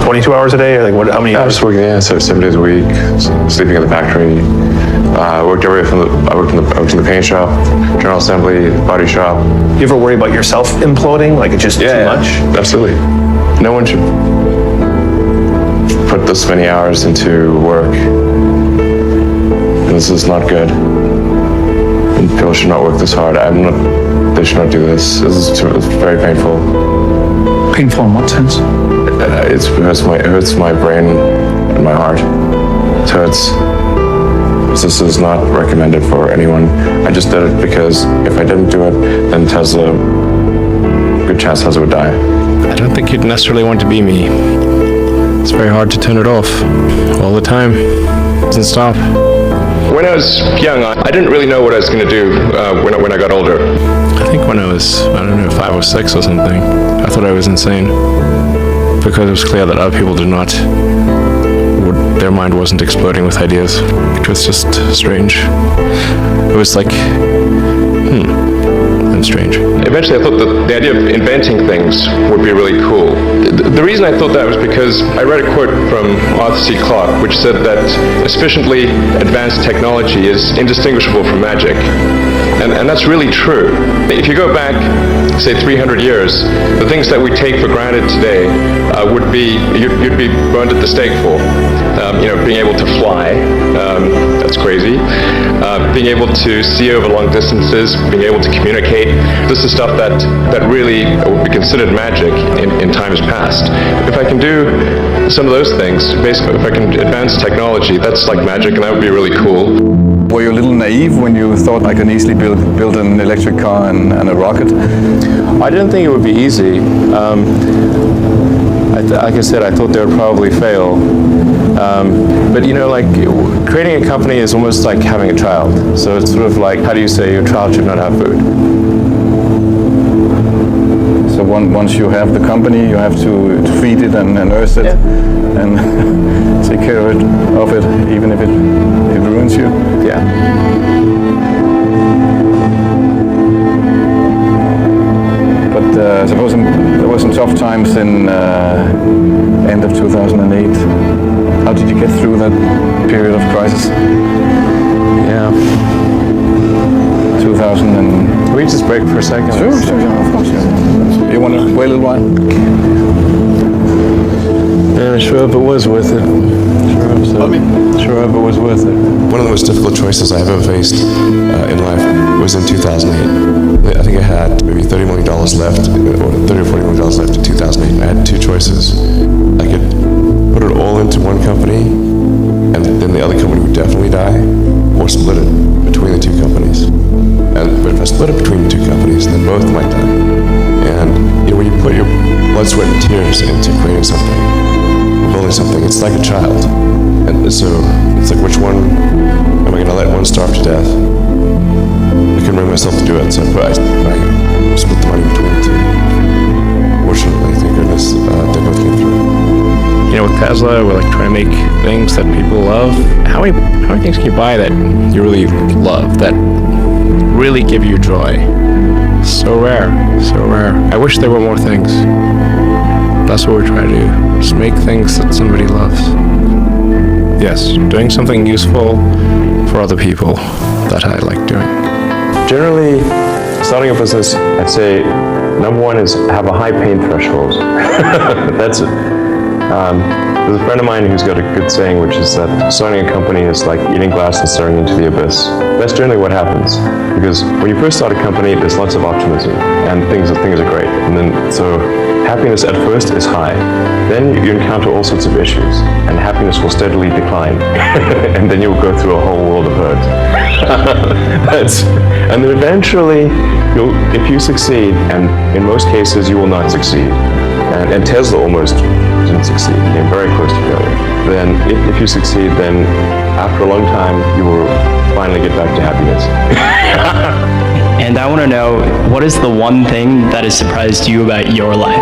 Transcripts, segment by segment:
22 hours a day? Or like how many I hours? was working, so 7 days a week, sleeping in the factory. I worked in the paint shop, general assembly, body shop. You ever worry about yourself imploding? Like it's just too much? Absolutely. No one should put this many hours into work. This is not good. And people should not work this hard. They should not do this. It's very painful. Painful in what sense? It hurts my brain and my heart. It hurts. This is not recommended for anyone. I just did it because if I didn't do it, then Tesla, good chance Tesla would die. I don't think you'd necessarily want to be me. It's very hard to turn it off all the time. It doesn't stop. When I was young, I didn't really know what I was going to do when I got older. I think when I was, 5 or 6 or something, I thought I was insane. Because it was clear that other people did not, their mind wasn't exploding with ideas. It was just strange. It was like, and strange. Eventually I thought that the idea of inventing things would be really cool. The reason I thought that was because I read a quote from Arthur C. Clarke which said that sufficiently advanced technology is indistinguishable from magic. And that's really true. If you go back, say 300 years, the things that we take for granted today would be, you'd be burned at the stake for. Being able to fly, that's crazy. Being able to see over long distances, being able to communicate. This is stuff that really would be considered magic in times past. If I can do some of those things, basically, if I can advance technology, that's like magic, and that would be really cool. Were you a little naive when you thought I can easily build an electric car and a rocket? I didn't think it would be easy. Like I said, I thought they would probably fail. But creating a company is almost like having a child. So it's sort of like, how do you say your child should not have food? So once you have the company, you have to feed it and nurse it and take care of it, even if it ruins you. Yeah. But I suppose there were some tough times in end of 2008. How did you get through that period of crisis? Yeah. 2000 and... Can we just break for a second? Sure, of course. Yeah. You want to wait a little while? Yeah, sure hope it was worth it. Sure hope it was worth it. One of the most difficult choices I have ever faced in life was in 2008. I think I had maybe $30 million left, or $30 or $40 million left in 2008, and I had two choices. I could put it all into one company, and then the other company would definitely die, or split it between the two companies. But if I split it between the two companies, then both might die. And when you put your blood, sweat, and tears into creating something, building something, it's like a child. And so it's like, which one am I going to let one starve to death? I couldn't bring myself to do it, so I split the money between the two. Fortunately, thank goodness, they both came through. With Tesla, we're like trying to make things that people love. How many things can you buy that you really love, that really give you joy? So rare, so rare. I wish there were more things. That's what we're trying to do. Just make things that somebody loves. Yes, doing something useful for other people that I like doing. Generally, starting a business, I'd say number one is have a high pain threshold. That's it. There's a friend of mine who's got a good saying, which is that starting a company is like eating glass and staring into the abyss. That's generally what happens, because when you first start a company, there's lots of optimism and things are great, and then so happiness at first is high. Then you encounter all sorts of issues, and happiness will steadily decline, and then you'll go through a whole world of hurt. And then eventually, if you succeed, and in most cases you will not succeed, and Tesla almost didn't succeed, came very close to failure. Then if you succeed, then after a long time, you will finally get back to happiness. And I want to know, what is the one thing that has surprised you about your life?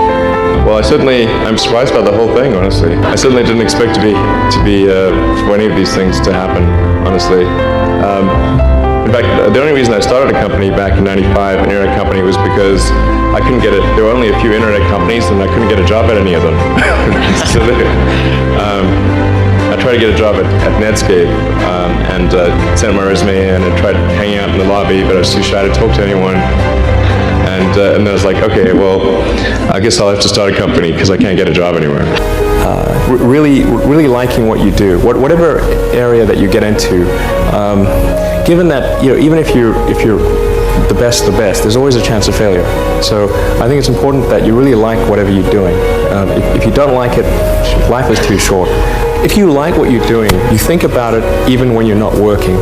Well, I'm surprised by the whole thing, honestly. I certainly didn't expect for any of these things to happen, honestly. In fact, the only reason I started a company back in '95, an internet company, was because I couldn't get it. There were only a few internet companies, and I couldn't get a job at any of them. So I tried to get a job at Netscape and sent my resume in and tried hanging out in the lobby, but I was too shy to talk to anyone. And then I was like, okay, well, I guess I'll have to start a company because I can't get a job anywhere. Really liking what you do, whatever area that you get into. Given that, even if you're the best, there's always a chance of failure. So I think it's important that you really like whatever you're doing. If you don't like it, life is too short. If you like what you're doing, you think about it even when you're not working.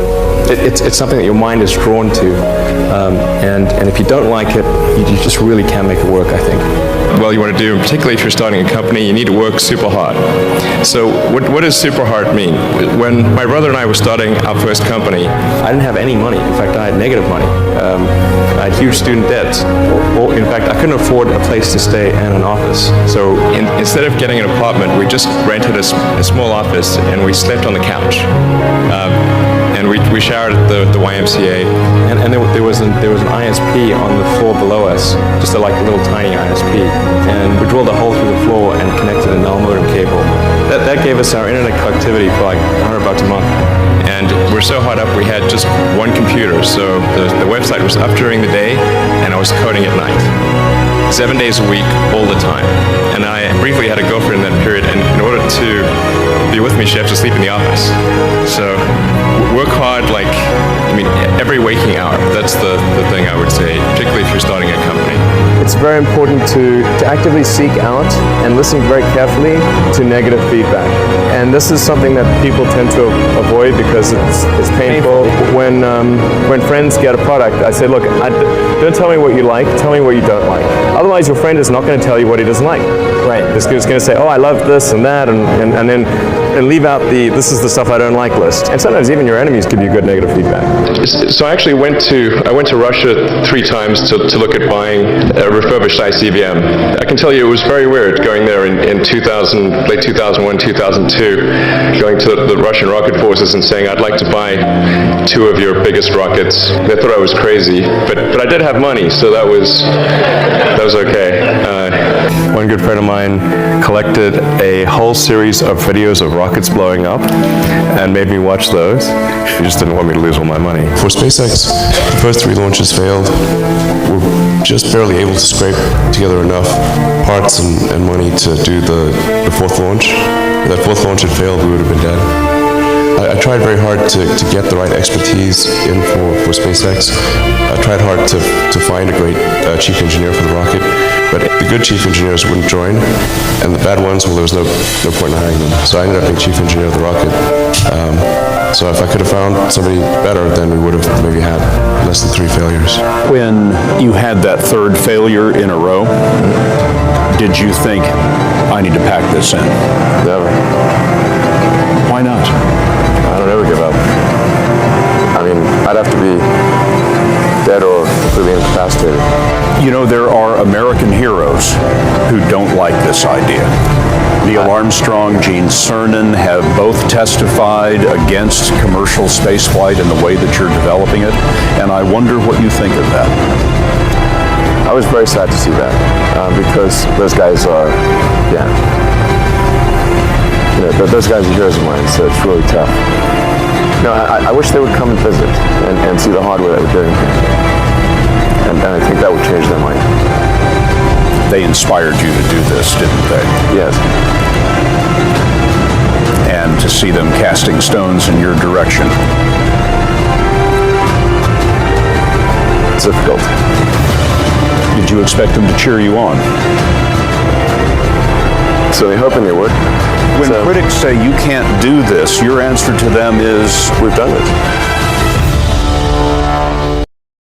It's something that your mind is drawn to. And if you don't like it, you just really can't make it work, I think. Well, you want to do, particularly if you're starting a company, you need to work super hard. So what does super hard mean? When my brother and I were starting our first company, I didn't have any money. In fact, I had negative money. I had huge student debts. In fact, I couldn't afford a place to stay and an office. so instead of getting an apartment, we just rented a small office and we slept on the couch. And we showered at the YMCA. And there was an ISP on the floor below us, just a little tiny ISP. And we drilled a hole through the floor and connected a null modem cable. That gave us our internet connectivity for like $100 a month. And we're so hot up, we had just one computer. So the website was up during the day and I was coding at night. 7 days a week, all the time. And I briefly had a girlfriend in that period, and in order to be with me, she had to sleep in the office. So work hard, every waking hour. That's the thing I would say, particularly if you're starting a company. It's very important to actively seek out and listen very carefully to negative feedback. And this is something that people tend to avoid because it's painful. When friends get a product, I say, look, don't tell me what you like, tell me what you don't like. Otherwise, your friend is not going to tell you what he doesn't like. Right. This guy's going to say, oh, I love this and that, and then leave out the this is the stuff I don't like list. And sometimes even your enemies give you good negative feedback. So I actually went to Russia 3 times to look at buying a refurbished ICBM. I can tell you it was very weird going there in late 2001, 2002, going to the Russian rocket forces and saying, I'd like to buy 2 of your biggest rockets. They thought I was crazy, but I did have money, so that was okay. One good friend of mine collected a whole series of videos of rockets blowing up and made me watch those. He just didn't want me to lose all my money. For SpaceX, the first 3 launches failed. We're just barely able to scrape together enough parts and money to do the 4th launch. If that 4th launch had failed, we would have been dead. I tried very hard to get the right expertise in for SpaceX. I tried hard to find a great chief engineer for the rocket, but the good chief engineers wouldn't join, and the bad ones, well, there was no point in hiring them. So I ended up being chief engineer of the rocket. So if I could have found somebody better, then we would have maybe had less than 3 failures. When you had that 3rd failure in a row, did you think, I need to pack this in? Never. Why not? I don't ever give up. I mean, I'd have to be dead or completely incapacitated. You know, there are American heroes who don't like this idea. Neil Armstrong, Gene Cernan have both testified against commercial spaceflight and the way that you're developing it, and I wonder what you think of that. I was very sad to see that because those guys are, those guys are heroes of mine, so it's really tough. No, I wish they would come and visit and see the hardware that we're doing here. And I think that would change their mind. They inspired you to do this, didn't they? Yes. And to see them casting stones in your direction. It's difficult. Did you expect them to cheer you on? So they're hoping they would. When critics say you can't do this, your answer to them is, we've done it.